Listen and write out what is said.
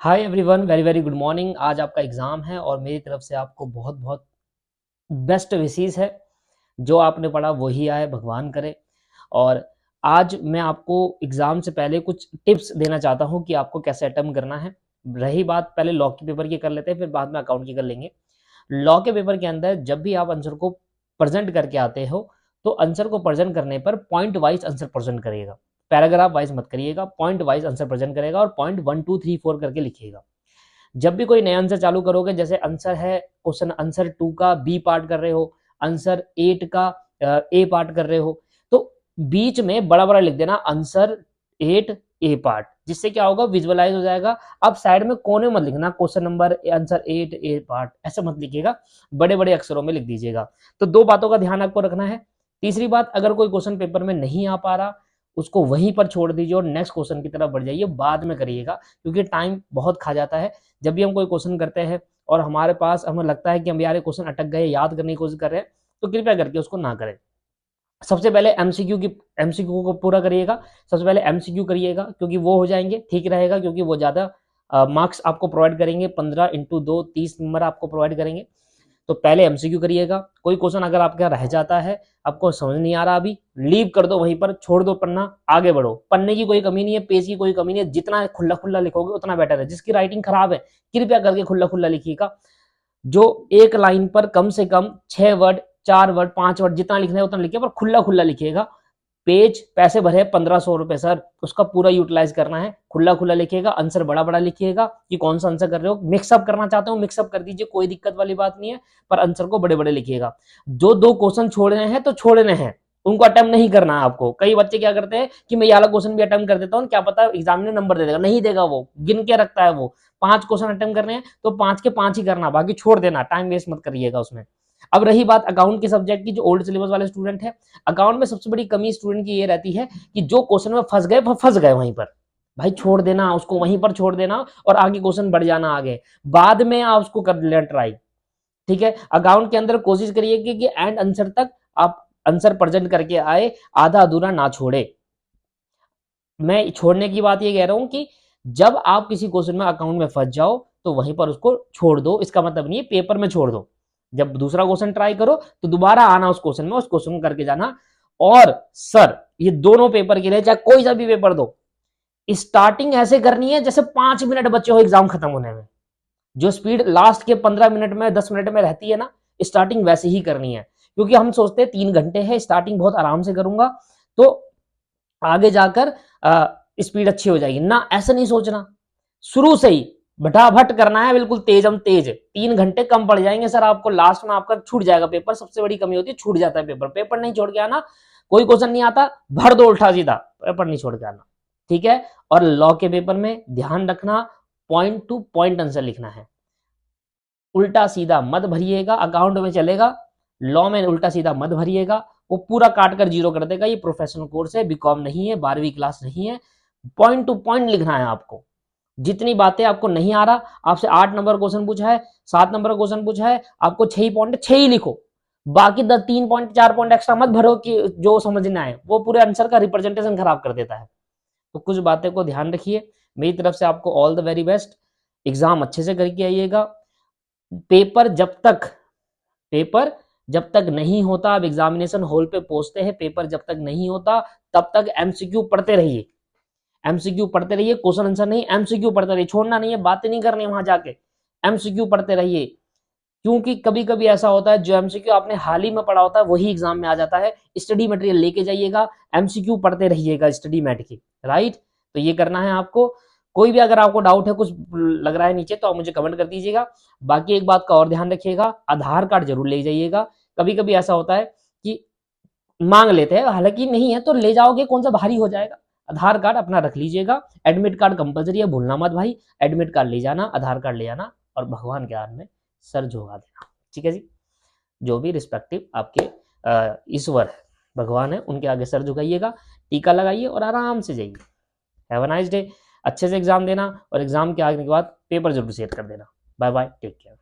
Hi everyone, very very good morning. आज आपका exam है और मेरी तरफ से आपको बहुत बहुत बेस्ट विशेस है। जो आपने पढ़ा वही आए, भगवान करे। और आज मैं आपको एग्ज़ाम से पहले कुछ टिप्स देना चाहता हूँ कि आपको कैसे अटेम्प्ट करना है। रही बात, पहले लॉ के पेपर की कर लेते हैं, फिर बाद में अकाउंट की कर लेंगे। लॉ के पेपर के अंदर जब भी आप आंसर को प्रेजेंट करके आते हो, तो आंसर को प्रेजेंट करने पर पॉइंट वाइज आंसर प्रेजेंट करिएगा। पैराग्राफ वाइज मत करिएगा, पॉइंट वाइज आंसर प्रेजेंट करेगा और पॉइंट 1 2 3 4 करके लिखिएगा। जब भी कोई नया आंसर चालू करोगे, जैसे आंसर है क्वेश्चन आंसर 2 का बी पार्ट कर रहे हो, आंसर 8 का ए पार्ट कर रहे हो, तो बीच में बड़ा बड़ा लिख देना आंसर 8 ए पार्ट। जिससे क्या होगा, विजुअलाइज हो जाएगा। अब साइड में कोने मत लिखना क्वेश्चन नंबर आंसर 8 ए पार्ट, ऐसे मत लिखिएगा, बड़े बड़े अक्षरों में लिख दीजिएगा। तो दो बातों का ध्यान आपको रखना है। तीसरी बात, अगर कोई क्वेश्चन पेपर में नहीं आ पा रहा, उसको वहीं पर छोड़ दीजिए और नेक्स्ट क्वेश्चन की तरफ बढ़ जाइए, बाद में करिएगा, क्योंकि टाइम बहुत खा जाता है। जब भी हम कोई क्वेश्चन करते हैं और हमारे पास हमें लगता है कि हम यार ये क्वेश्चन अटक गए, याद करने की कोशिश कर रहे हैं, तो कृपया करके उसको ना करें। सबसे पहले एमसीक्यू को पूरा करिएगा। सबसे पहले एमसीक्यू करिएगा, क्योंकि वो हो जाएंगे, ठीक रहेगा, क्योंकि वो ज़्यादा मार्क्स आपको प्रोवाइड करेंगे। 15 × 2 30 नंबर आपको प्रोवाइड करेंगे। तो पहले एमसीक्यू करिएगा। कोई क्वेश्चन अगर आपका रह जाता है, आपको समझ नहीं आ रहा, अभी लीव कर दो, वहीं पर छोड़ दो पन्ना, आगे बढ़ो। पन्ने की कोई कमी नहीं है, पेज की कोई कमी नहीं है, जितना खुला खुला लिखोगे उतना बेटर है। जिसकी राइटिंग खराब है, कृपया करके खुला खुला लिखिएगा। जो एक लाइन पर कम से कम 6 वर्ड, 4 वर्ड, 5 वर्ड, जितना लिखना है उतना लिखिए, पर खुला खुला लिखिएगा। पेज पैसे भरे 1500 रुपए सर, उसका पूरा यूटिलाइज करना है। खुला खुला लिखिएगा, आंसर बड़ा बड़ा लिखिएगा कि कौन सा आंसर कर रहे हो। मिक्सअप करना चाहते हो मिक्सअप कर दीजिए, कोई दिक्कत वाली बात नहीं है, पर आंसर को बड़े बड़े लिखिएगा। जो दो क्वेश्चन छोड़ने हैं तो छोड़ने हैं, उनको अटेम्प्ट नहीं करना है आपको। कई बच्चे क्या करते हैं कि मैं ये वाला क्वेश्चन भी अटेम्प्ट कर देता हूँ, क्या पता एग्जाम में नंबर दे देगा, नहीं देगा, वो गिन के रखता है। वो 5 क्वेश्चन अटेम्प्ट करने हैं तो 5 के 5 ही करना, बाकी छोड़ देना, टाइम वेस्ट मत करिएगा उसमें। अब रही बात अकाउंट के सब्जेक्ट की, जो ओल्ड सिलेबस वाले स्टूडेंट है, अकाउंट में सबसे बड़ी कमी स्टूडेंट की ये रहती है कि जो क्वेश्चन में फंस गए वो फंस गए वहीं पर। भाई छोड़ देना उसको, वहीं पर छोड़ देना और आगे क्वेश्चन बढ़ जाना आगे, बाद में आप उसको कर लेना ट्राई। ठीक है, अकाउंट के अंदर कोशिश करिए कि एंड आंसर तक आप आंसर प्रेजेंट करके आए, आधा अधूरा ना छोड़े। मैं छोड़ने की बात ये कह रहा हूं कि जब आप किसी क्वेश्चन में अकाउंट में फंस जाओ तो वहीं पर उसको छोड़ दो। इसका मतलब नहीं है पेपर में छोड़ दो। जब दूसरा क्वेश्चन ट्राई करो तो दोबारा आना उस क्वेश्चन में, उस क्वेश्चन को करके जाना। और सर, ये दोनों पेपर के लिए चाहे कोई सा भी पेपर दो, स्टार्टिंग ऐसे करनी है जैसे 5 मिनट बचे हो एग्जाम खत्म होने में। जो स्पीड लास्ट के 15 मिनट में 10 मिनट में रहती है ना, स्टार्टिंग वैसे ही करनी है। क्योंकि हम सोचते हैं 3 घंटे है, स्टार्टिंग बहुत आराम से करूंगा तो आगे जाकर स्पीड अच्छी हो जाएगी ना, ऐसा नहीं सोचना। शुरू से ही भटाभट करना है, बिल्कुल तेज हम तेज। 3 घंटे कम पड़ जाएंगे सर आपको, लास्ट में आपका छूट जाएगा पेपर। सबसे बड़ी कमी होती है छूट जाता है पेपर। पेपर नहीं छोड़ के आना, कोई क्वेश्चन नहीं आता भर दो उल्टा सीधा, पेपर नहीं छोड़ के आना। ठीक है। और लॉ के पेपर में ध्यान रखना, पॉइंट टू पॉइंट आंसर लिखना है, उल्टा सीधा मत भरिएगा। अकाउंट में चलेगा, लॉ में उल्टा सीधा मत भरिएगा, वो पूरा काट कर जीरो कर देगा। ये प्रोफेशनल कोर्स है, बीकॉम नहीं है, 12वीं क्लास नहीं है। पॉइंट टू पॉइंट लिखना है आपको। जितनी बातें आपको नहीं आ रहा, आपसे 8 नंबर क्वेश्चन पूछा है, 7 नंबर क्वेश्चन पूछा है, आपको 6 ही पॉइंट 6 ही लिखो। बाकी 3 पॉइंट 4 पॉइंट एक्स्ट्रा मत भरो कि जो समझ ना आए, वो पूरे आंसर का रिप्रेजेंटेशन खराब कर देता है। तो कुछ बातें को ध्यान रखिए। मेरी तरफ से आपको all the very best. Exam अच्छे से करके आइएगा। पेपर जब तक पेपर जब तक नहीं होता, आप एग्जामिनेशन हॉल पे पहुंचते हैं, पेपर जब तक नहीं होता तब तक एमसीक्यू पढ़ते रहिए। एमसीक्यू पढ़ते रहिए, क्वेश्चन आंसर नहीं, एमसीक्यू पढ़ते रहिए। छोड़ना नहीं है, बातें नहीं करनी वहां जाके, एमसीक्यू पढ़ते रहिए। क्योंकि कभी कभी ऐसा होता है जो एमसीक्यू आपने हाल ही में पढ़ा होता है वही एग्जाम में आ जाता है। स्टडी मटेरियल लेके जाइएगा, एमसीक्यू पढ़ते रहिएगा स्टडी मैट की। राइट, तो ये करना है आपको। कोई भी अगर आपको डाउट है, कुछ लग रहा है नीचे, तो आप मुझे कमेंट कर दीजिएगा। बाकी एक बात का और ध्यान रखिएगा, आधार कार्ड जरूर ले जाइएगा। कभी कभी ऐसा होता है कि मांग लेते हैं, हालांकि नहीं है तो ले जाओगे, कौन सा भारी हो जाएगा। आधार कार्ड अपना रख लीजिएगा। एडमिट कार्ड कंपलसरी है, भूलना मत भाई। एडमिट कार्ड ले जाना, आधार कार्ड ले जाना, और भगवान के हाथ में सर झुका देना। ठीक है जी। जो भी रिस्पेक्टिव आपके ईश्वर भगवान है, उनके आगे सर झुकाइएगा, टीका लगाइए और आराम से जाइए। Have a nice day. अच्छे से एग्जाम देना और एग्जाम के आने के बाद पेपर जरूर शेयर कर देना। Bye bye, take care.